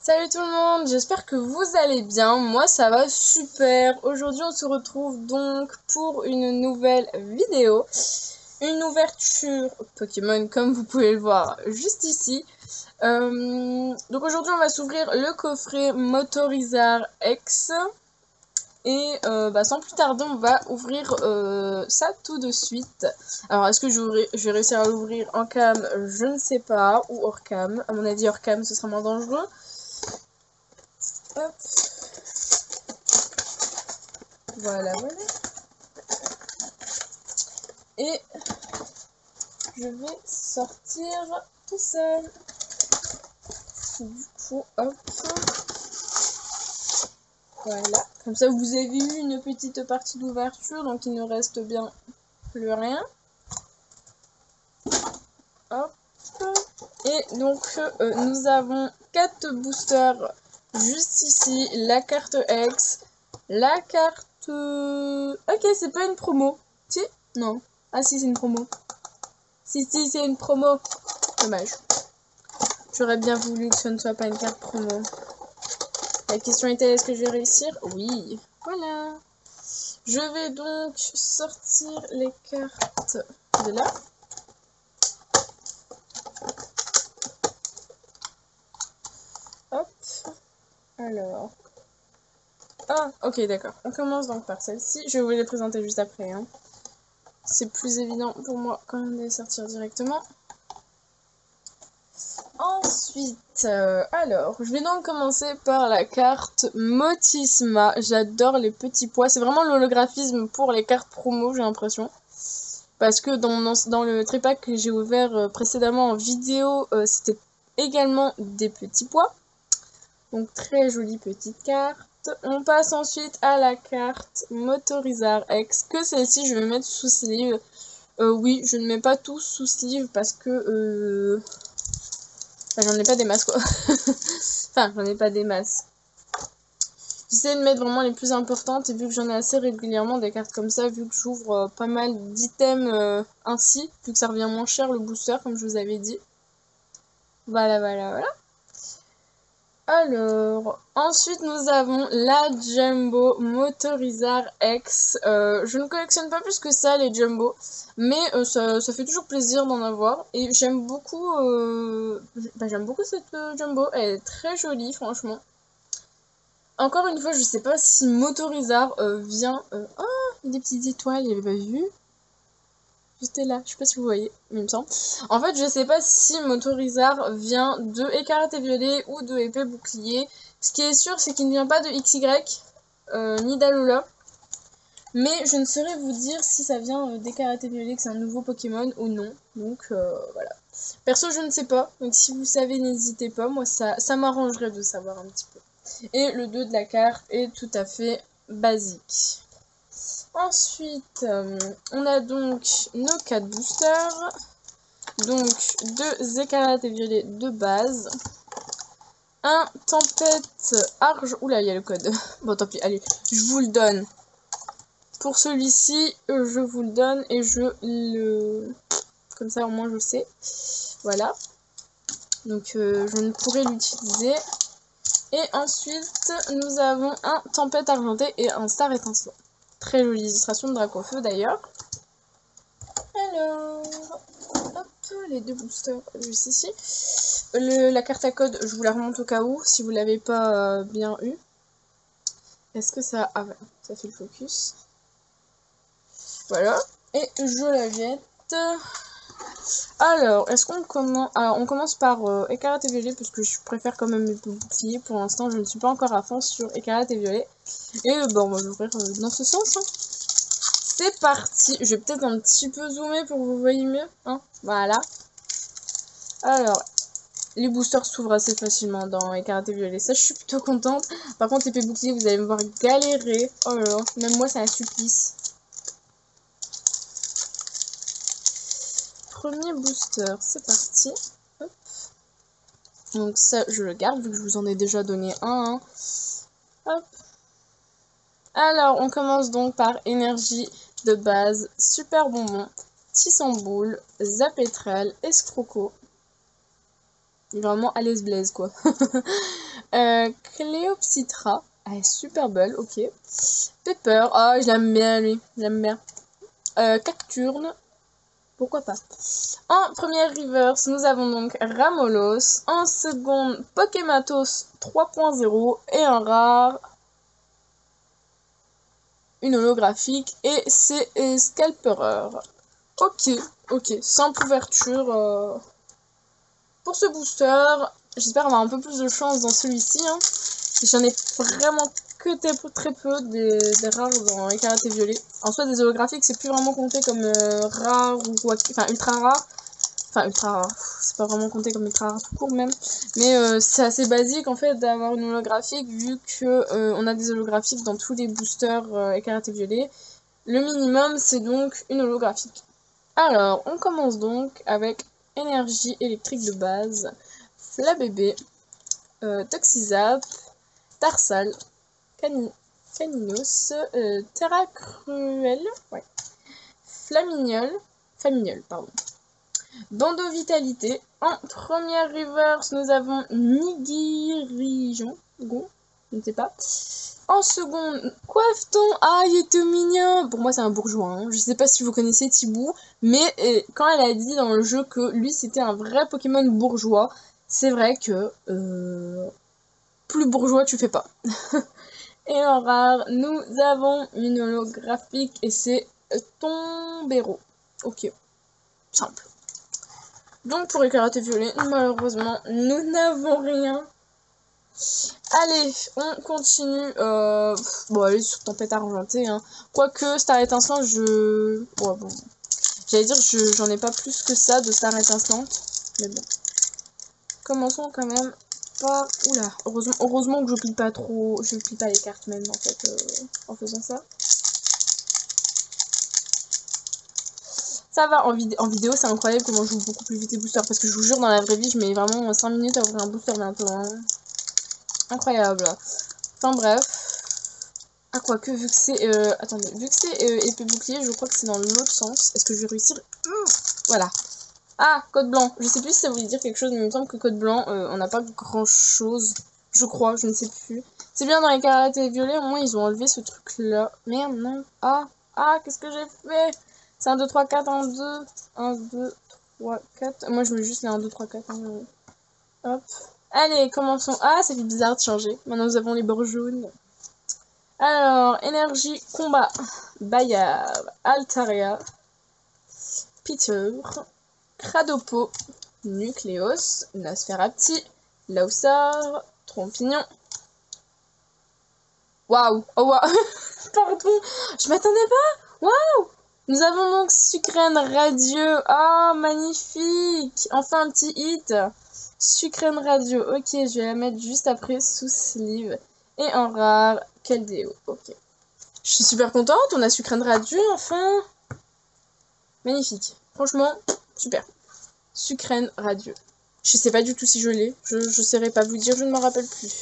Salut tout le monde, j'espère que vous allez bien, moi ça va super. Aujourd'hui on se retrouve donc pour une nouvelle vidéo, une ouverture Pokémon comme vous pouvez le voir juste ici. Donc aujourd'hui on va s'ouvrir le coffret Motorizar X et sans plus tarder on va ouvrir ça tout de suite. Alors est-ce que je vais réussir à l'ouvrir en cam? Je ne sais pas, ou hors cam. À mon avis hors cam ce sera moins dangereux. Hop. Voilà. Et je vais sortir tout seul. Du coup, hop. Voilà. Comme ça, vous avez eu une petite partie d'ouverture, donc il ne reste bien plus rien. Hop. Et donc, nous avons 4 boosters juste ici. La carte X, la carte... Ok, c'est pas une promo. Si? Non. Ah si, c'est une promo. Si, c'est une promo. Dommage. J'aurais bien voulu que ce ne soit pas une carte promo. La question était, est-ce que je vais réussir? Oui. Voilà. Je vais donc sortir les cartes de là. Hop. Alors. Ah, ok, d'accord. On commence donc par celle-ci. Je vais vous les présenter juste après. Hein. C'est plus évident pour moi quand même de les sortir directement. Ensuite, alors, je vais donc commencer par la carte Motisma. J'adore les petits pois. C'est vraiment l'holographisme pour les cartes promo, j'ai l'impression. Parce que dans le tripack que j'ai ouvert précédemment en vidéo, c'était également des petits pois. Donc, très jolie petite carte. On passe ensuite à la carte Motorizar X, que celle-ci, je vais mettre sous sleeve. Oui, je ne mets pas tout sous sleeve parce que... j'en ai pas des masses quoi. Enfin, j'en ai pas des masses. J'essaie de mettre vraiment les plus importantes et vu que j'en ai assez régulièrement des cartes comme ça, vu que j'ouvre pas mal d'items ainsi, vu que ça revient moins cher le booster comme je vous avais dit. Voilà. Alors, ensuite nous avons la Jumbo Motorizar X. Je ne collectionne pas plus que ça les Jumbo, mais ça fait toujours plaisir d'en avoir. Et j'aime beaucoup, cette Jumbo, elle est très jolie franchement. Encore une fois, je sais pas si Motorizar vient... Oh, il y a des petites étoiles, il avait pas vu. Juste là, je sais pas si vous voyez, il me semble. En fait, je sais pas si Motorizar vient de Écarlate et Violet ou de Épée Bouclier. Ce qui est sûr, c'est qu'il ne vient pas de XY, ni d'Alola. Mais je ne saurais vous dire si ça vient d'Écarlate et Violet, que c'est un nouveau Pokémon ou non. Donc, voilà. Perso, je ne sais pas. Donc, si vous savez, n'hésitez pas. Moi, ça m'arrangerait de savoir un petit peu. Et le 2 de la carte est tout à fait basique. Ensuite, on a donc nos 4 boosters. Donc, 2 Écarlate et Violet de base. Un Tempête Argent. Oula, il y a le code. Bon, tant pis, allez, je vous le donne. Pour celui-ci, je vous le donne et je le... Comme ça, au moins, je sais. Voilà. Donc, je ne pourrai l'utiliser. Et ensuite, nous avons un Tempête Argentée et un Star Étincelant. Très jolie illustration de Dracofeu d'ailleurs. Alors, hop, les 2 boosters juste ici. La carte à code, je vous la remonte au cas où, si vous l'avez pas bien eu. Est-ce que ça... Ah ouais, ça fait le focus. Voilà, et je la jette. Alors, est-ce qu'on commence... Alors, on commence par Écarlate et Violet, parce que je préfère quand même les boucliers. Pour l'instant, je ne suis pas encore à fond sur Écarlate et Violet. Et bon, on va l'ouvrir dans ce sens. Hein. C'est parti. Je vais peut-être un petit peu zoomer pour que vous voyez mieux. Hein. Voilà. Alors, les boosters s'ouvrent assez facilement dans Écarlate et Violet. Ça, je suis plutôt contente. Par contre, épée bouclier, vous allez me voir galérer. Oh là là, même moi, c'est un supplice. Premier booster, c'est parti. Hop. Donc ça, je le garde vu que je vous en ai déjà donné un. Hein. Hop. Alors, on commence donc par énergie de base, super bonbon, Tissamboule, Zapetral, Escroco. Vraiment à l'aise blaise quoi. Cléopsitra. Ah, super belle, ok. Pepper, ah, je l'aime bien lui, j'aime bien. Cacturne, pourquoi pas. En première reverse, nous avons donc Ramolos. En seconde, Pokématos 3.0. Et un rare, une holographique. Et c'est Scalperer. Ok, ok, simple ouverture pour ce booster. J'espère avoir un peu plus de chance dans celui-ci. Hein. J'en ai vraiment que très peu des rares dans Écarlate et Violet. En soi, des holographiques, c'est plus vraiment compté comme rare ou quoi. Enfin, ultra rare. Enfin, ultra rare. C'est pas vraiment compté comme ultra rare tout court même. Mais c'est assez basique en fait d'avoir une holographique vu que on a des holographiques dans tous les boosters Écarlate et Violet. Le minimum, c'est donc une holographique. Alors, on commence donc avec énergie électrique de base, Flabébé, Toxizap, Tarsal, Caninos, Terra Cruel, ouais, Flamignol, pardon. Bando Vitalité. En première reverse, nous avons Nigirijon, je ne sais pas. En seconde, Coiffeton. Ah, il est tout mignon. Pour moi, c'est un bourgeois. Hein. Je sais pas si vous connaissez Thibou, mais quand elle a dit dans le jeu que lui, c'était un vrai Pokémon bourgeois, c'est vrai que plus bourgeois, tu fais pas. Et en rare, nous avons une holographique et c'est Tombero. Ok, simple. Donc pour Écarlate et Violet, malheureusement, nous n'avons rien. Allez, on continue. Bon, allez, sur Tempête Argentée. Hein. Quoique, Star Étincelante, ouais, bon. J'allais dire, j'en ai pas plus que ça de Star Étincelante. Mais bon. Commençons quand même par... Oula, heureusement que je plie pas trop... Je plie pas les cartes même, en fait, en faisant ça. Ça va, en vidéo, c'est incroyable comment je joue beaucoup plus vite les boosters. Parce que je vous jure, dans la vraie vie, je mets vraiment 5 minutes à ouvrir un booster bientôt. Hein. Incroyable. Enfin bref. Ah quoique, vu que c'est... attendez, vu que c'est épée bouclier, je crois que c'est dans l'autre sens. Est-ce que je vais réussir? Voilà. Ah, code blanc. Je sais plus si ça voulait dire quelque chose, mais il me semble que code blanc, on n'a pas grand chose. Je crois, je ne sais plus. C'est bien dans les Écarlate et Violet, au moins ils ont enlevé ce truc-là. Merde, non. Ah, qu'est-ce que j'ai fait? C'est 1, 2, 3, 4, 1, 2. 1, 2, 3, 4. Moi, je mets juste les 1, 2, 3, 4. Hop. Allez, commençons. Ah, ça fait bizarre de changer. Maintenant, nous avons les bords jaunes. Alors, énergie, combat. Bayard, Altaria, Peter, Cradopo, Nucléos, Nosferapti, Laussar, Trompignon. Waouh! Oh, waouh! Pardon, je m'attendais pas! Waouh! Nous avons donc Sucrène Radieux. Ah, magnifique! Enfin, un petit hit. Sucrène Radio. Ok, je vais la mettre juste après sous sleeve. Et en rare, Keldeo. Ok. Je suis super contente. On a Sucrène Radio, enfin. Magnifique. Franchement, super. Sucrène Radio. Je sais pas du tout si je l'ai. Je saurais pas vous dire, je ne m'en rappelle plus.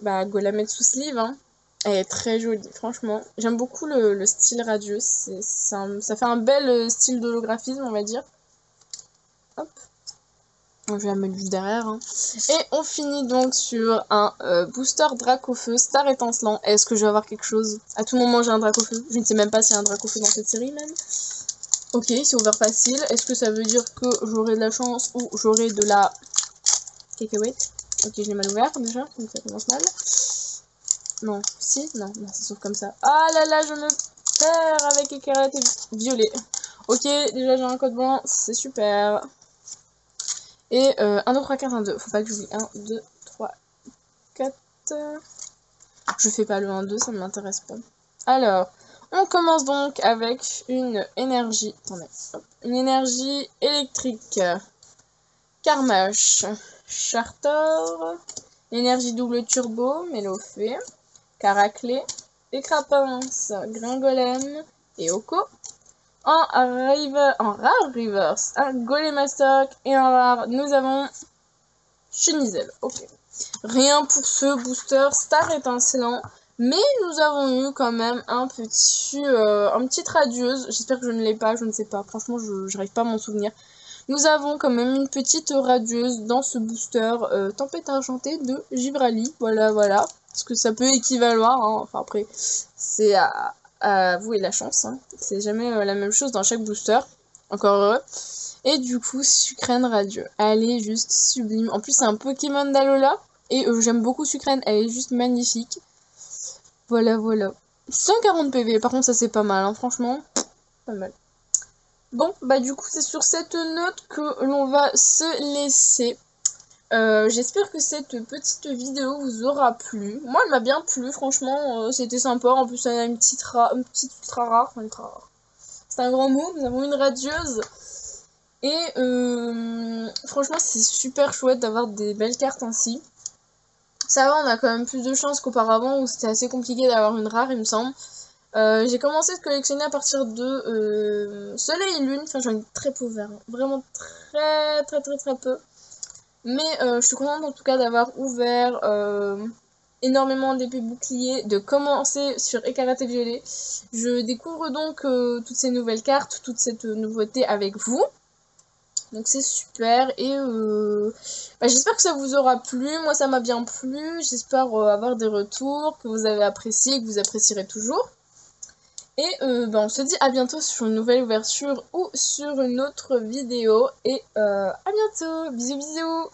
Bah, go la mettre sous sleeve, hein. Elle est très jolie, franchement. J'aime beaucoup le style radieux. Ça fait un bel style d'holographisme, on va dire. Hop. Je vais la mettre juste derrière. Hein. Et on finit donc sur un booster Dracofeu Star Étincelant. Est-ce que je vais avoir quelque chose? À tout moment, j'ai un Dracofeu. Je ne sais même pas s'il y a un Dracofeu dans cette série, même. Ok, c'est ouvert facile. Est-ce que ça veut dire que j'aurai de la chance ou j'aurai de la cacahuète? Ok, je l'ai mal ouvert déjà, donc ça commence mal. Non, si, non, ça s'ouvre comme ça. Ah là là, je me perds avec Écarlate et Violet. Ok, déjà j'ai un code blanc, c'est super. Et 1, 2, 3, 4, 1, 2. Faut pas que j'oublie. 1, 2, 3, 4. Je fais pas le 1, 2, ça ne m'intéresse pas. Alors, on commence donc avec une énergie. Attendez, hop. Une énergie électrique. Carmache. Chartor. Énergie double turbo. Mélofée. Caraclé. Écrapince. Gringolem. Et Oko. En rare reverse, un Golemastoc et en rare, nous avons Chenizel. Ok. Rien pour ce booster Star Étincelant, mais nous avons eu quand même un petit radieuse. J'espère que je ne l'ai pas, je ne sais pas. Franchement, je n'arrive pas à m'en souvenir. Nous avons quand même une petite radieuse dans ce booster Tempête Argentée de Gibrally. Voilà, voilà. Parce que ça peut équivaloir, hein. Enfin après, c'est à vous et la chance. Hein. C'est jamais la même chose dans chaque booster. Encore heureux. Et du coup, Sucrène Radieux. Elle est juste sublime. En plus, c'est un Pokémon d'Alola. Et j'aime beaucoup Sucrène. Elle est juste magnifique. Voilà, voilà. 140 PV. Par contre, ça c'est pas mal. Hein. Franchement, pas mal. Bon, bah du coup, c'est sur cette note que l'on va se laisser. J'espère que cette petite vidéo vous aura plu. Moi, elle m'a bien plu. Franchement, c'était sympa. En plus, elle a une petite ultra rare. Enfin, ultra rare. C'est un grand mot. Nous avons une radieuse. Et franchement, c'est super chouette d'avoir des belles cartes ainsi. Ça va, on a quand même plus de chance qu'auparavant où c'était assez compliqué d'avoir une rare, il me semble. J'ai commencé à collectionner à partir de Soleil et Lune. Enfin, j'en ai très peu ouvert. Hein. Vraiment très peu. Mais je suis contente en tout cas d'avoir ouvert énormément d'épées boucliers, de commencer sur Écarlate et Violet. Je découvre donc toutes ces nouvelles cartes, toute cette nouveauté avec vous. Donc c'est super et j'espère que ça vous aura plu, moi ça m'a bien plu, j'espère avoir des retours, que vous avez apprécié, que vous apprécierez toujours. Et on se dit à bientôt sur une nouvelle ouverture ou sur une autre vidéo et à bientôt, bisous bisous.